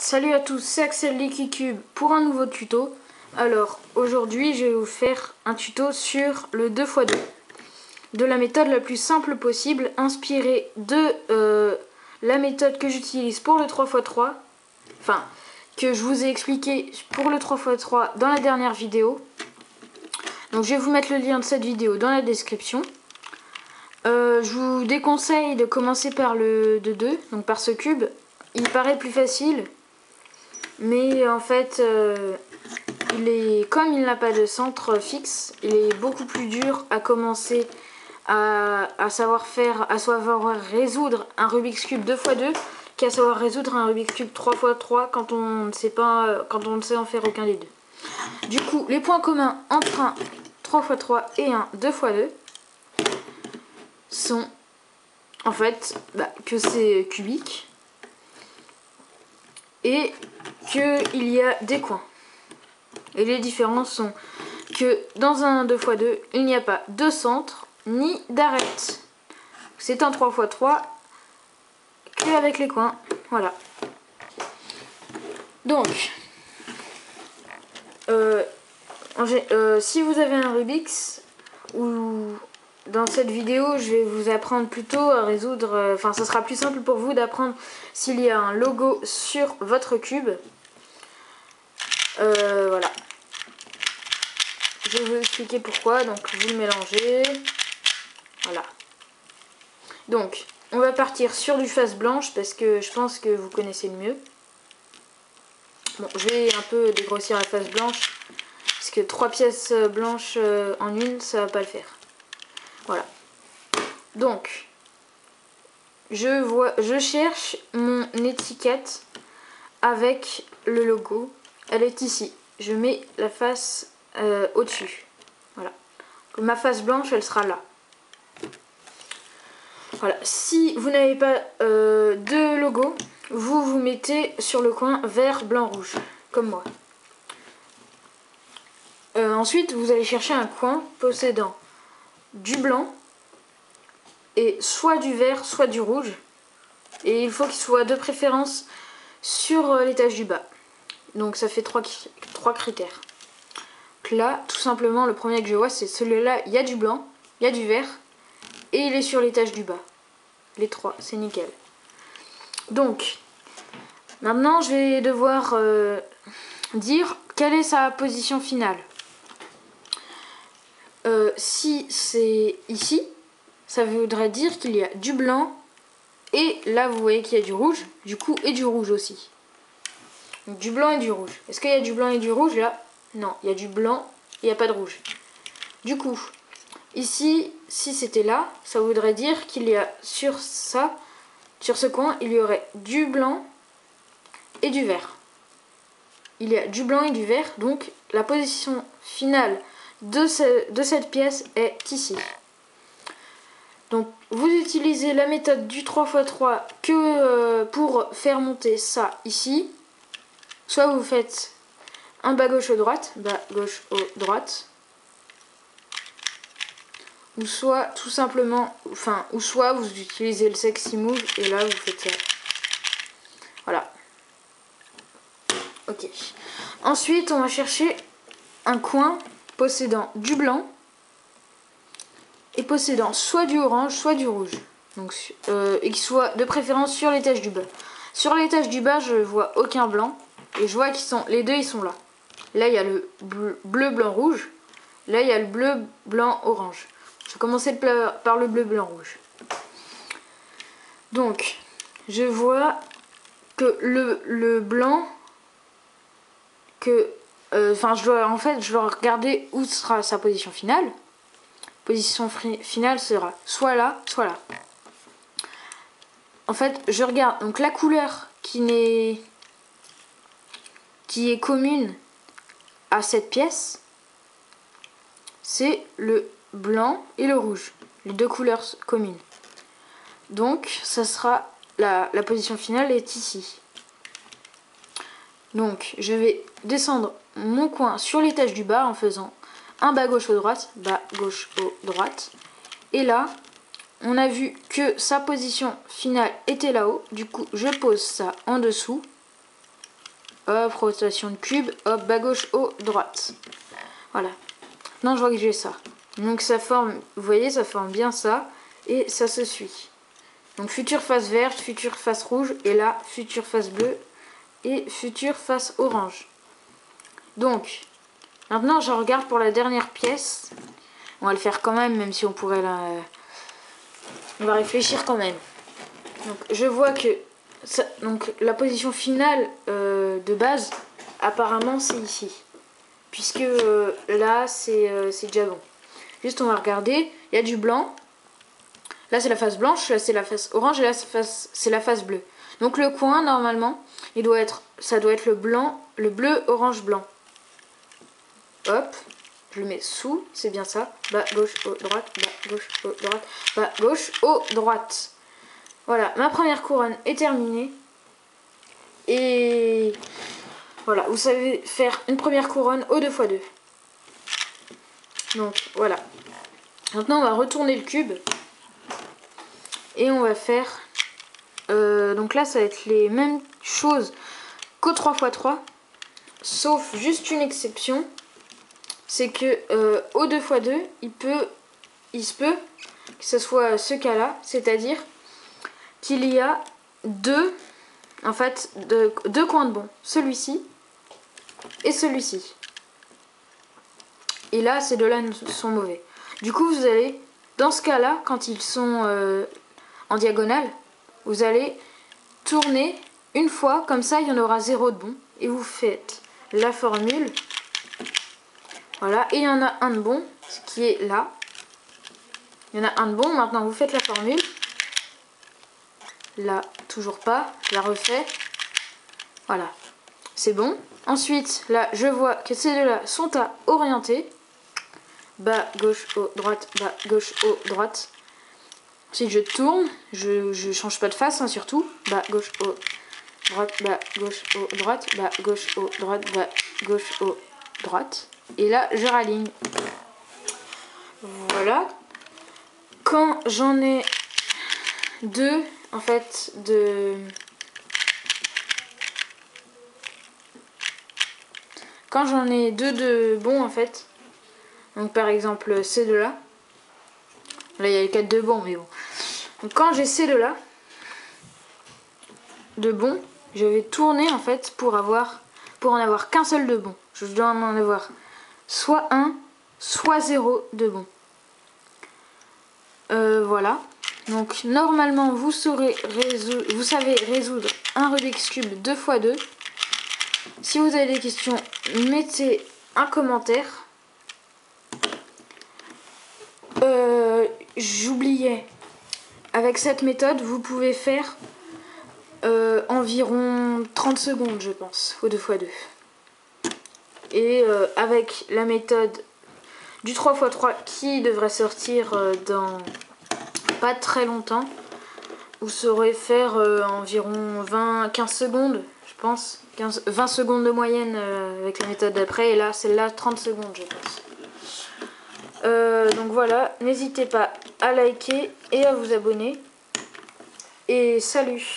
Salut à tous, c'est Axel Licky Cube pour un nouveau tuto. Alors aujourd'hui je vais vous faire un tuto sur le 2x2 de la méthode la plus simple possible, inspirée de la méthode que j'utilise pour le 3x3, enfin que je vous ai expliqué pour le 3x3 dans la dernière vidéo. Donc je vais vous mettre le lien de cette vidéo dans la description. Je vous déconseille de commencer par le 2-2, donc par ce cube. Il paraît plus facile, mais en fait, comme il n'a pas de centre fixe, il est beaucoup plus dur à commencer à savoir résoudre un Rubik's Cube 2x2 qu'à savoir résoudre un Rubik's Cube 3x3 quand on ne sait en faire aucun des deux. Du coup, les points communs entre un 3x3 et un 2x2 sont en fait que c'est cubique et qu'il y a des coins. Et les différences sont que dans un 2x2, il n'y a pas de centre ni d'arête. C'est un 3x3 que avec les coins. Voilà. Donc, si vous avez un Rubik's, ou dans cette vidéo, je vais vous apprendre plutôt à résoudre, enfin ça sera plus simple pour vous d'apprendre s'il y a un logo sur votre cube. Voilà. Je vais vous expliquer pourquoi. Donc vous le mélangez. Voilà. Donc on va partir sur du face blanche parce que je pense que vous connaissez le mieux. Bon, je vais un peu dégrossir la face blanche parce que 3 pièces blanches en une, ça va pas le faire. Voilà. Donc je cherche mon étiquette avec le logo. Elle est ici. Je mets la face au-dessus. Voilà. Donc, ma face blanche, elle sera là. Voilà. Si vous n'avez pas de logo, vous mettez sur le coin vert, blanc, rouge, comme moi. Ensuite, vous allez chercher un coin possédant du blanc et soit du vert, soit du rouge. Et il faut qu'il soit de préférence sur l'étage du bas. Donc ça fait trois critères. Donc là, tout simplement, le premier que je vois, c'est celui-là. Il y a du blanc, il y a du vert, et il est sur l'étage du bas. Les trois, c'est nickel. Donc, maintenant, je vais devoir dire quelle est sa position finale. Si c'est ici, ça voudrait dire qu'il y a du blanc, et là, vous voyez qu'il y a du rouge, du coup, et du rouge aussi. Donc, du blanc et du rouge. Est-ce qu'il y a du blanc et du rouge là? Non, il y a du blanc et il n'y a pas de rouge. Du coup, ici, si c'était là, ça voudrait dire qu'il y a sur ce coin, il y aurait du blanc et du vert. Il y a du blanc et du vert, donc la position finale de cette pièce est ici. Donc vous utilisez la méthode du 3x3 pour faire monter ça ici. Soit vous faites un bas gauche au droite, bas gauche au droite, ou soit tout simplement, ou soit vous utilisez le sexy move et là vous faites ça. Voilà. Ok. Ensuite, on va chercher un coin possédant du blanc et possédant soit du orange, soit du rouge. Donc, et qui soit de préférence sur l'étage du bas. Sur l'étage du bas, je vois aucun blanc. Et je vois les deux, ils sont là. Là, il y a le bleu, blanc, rouge. Là, il y a le bleu, blanc, orange. Je vais commencer par le bleu, blanc, rouge. Donc, je vois que le blanc, je dois regarder où sera sa position finale. Position finale sera soit là, soit là. En fait, je regarde. Donc, la couleur qui est commune à cette pièce, c'est le blanc et le rouge, les deux couleurs communes. Donc ça sera la position finale est ici. Donc je vais descendre mon coin sur l'étage du bas en faisant un bas gauche au droite, bas gauche au droite. Et là, on a vu que sa position finale était là-haut. Du coup, je pose ça en dessous. hop, rotation de cube, hop, bas gauche, haut, droite. Voilà. Maintenant, je vois que j'ai ça. Donc ça forme, vous voyez, ça forme bien ça, et ça se suit. Donc future face verte, future face rouge, et là, future face bleue, et future face orange. Donc, maintenant, je regarde pour la dernière pièce. On va le faire quand même si on pourrait la... On va réfléchir quand même. Donc, je vois que ça... donc, la position finale de base, apparemment, c'est ici. Puisque là, c'est déjà bon. Juste, on va regarder. Il y a du blanc. Là, c'est la face blanche. Là, c'est la face orange. Et là, c'est la face bleue. Donc, le coin, normalement, ça doit être le blanc, le bleu, orange, blanc. Hop. Je le mets sous. C'est bien ça. Bas, gauche, haut, droite. Bas, gauche, haut, droite. Bas, gauche, haut, droite. Voilà. Ma première couronne est terminée. Et... voilà, vous savez faire une première couronne au 2×2. Donc voilà. Maintenant on va retourner le cube. Et on va faire... donc là ça va être les mêmes choses qu'au 3×3. Sauf juste une exception. C'est que au 2×2, il se peut que ce soit ce cas-là. C'est-à-dire qu'il y a deux coins de bon. Celui-ci et celui-ci. Et là, ces deux-là sont mauvais. Du coup, vous allez, dans ce cas-là, quand ils sont en diagonale, vous allez tourner une fois, comme ça, il y en aura 0 de bon. Et vous faites la formule. Voilà, et il y en a un de bon, ce qui est là. Il y en a un de bon, maintenant vous faites la formule. Là, toujours pas, je la refais. Voilà, c'est bon. Ensuite, là, je vois que ces deux-là sont à orienter. Bas, gauche, haut, droite, bas, gauche, haut, droite. Ensuite, je tourne. Je change pas de face, hein, surtout. Bas, gauche, haut, droite, bas, gauche, haut, droite, bas, gauche, haut, droite, bas, gauche, haut, droite. Et là, je raligne. Voilà. Quand j'en ai deux, en fait, quand j'en ai deux de bons, en fait, donc par exemple ces deux-là, là il y a les 4 de bons, mais bon. Donc quand j'ai ces deux-là, de bons, je vais tourner en fait pour en avoir qu'un seul de bon. Je dois en avoir soit 1, soit 0 de bon. Voilà. Donc normalement vous savez résoudre un Rubik's Cube 2×2. Si vous avez des questions, mettez un commentaire. J'oubliais, avec cette méthode, vous pouvez faire environ 30 secondes, je pense, au 2×2. Et avec la méthode du 3×3 qui devrait sortir dans pas très longtemps, vous saurez faire environ 15 secondes, je pense. 20 secondes de moyenne avec la méthode d'après. Et là, celle-là, 30 secondes, je pense. Donc voilà, n'hésitez pas à liker et à vous abonner. Et salut!